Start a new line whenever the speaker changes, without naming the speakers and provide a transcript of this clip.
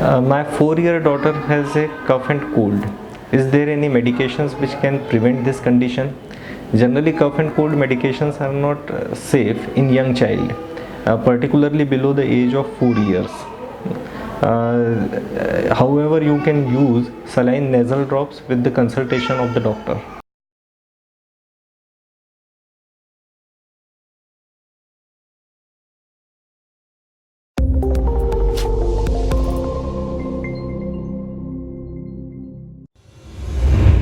My 4-year daughter has a cough and cold. Is there any medications which can prevent this condition? Generally, cough and cold medications are not safe in young child, particularly below the age of 4 years. However, you can use saline nasal drops with the consultation of the doctor.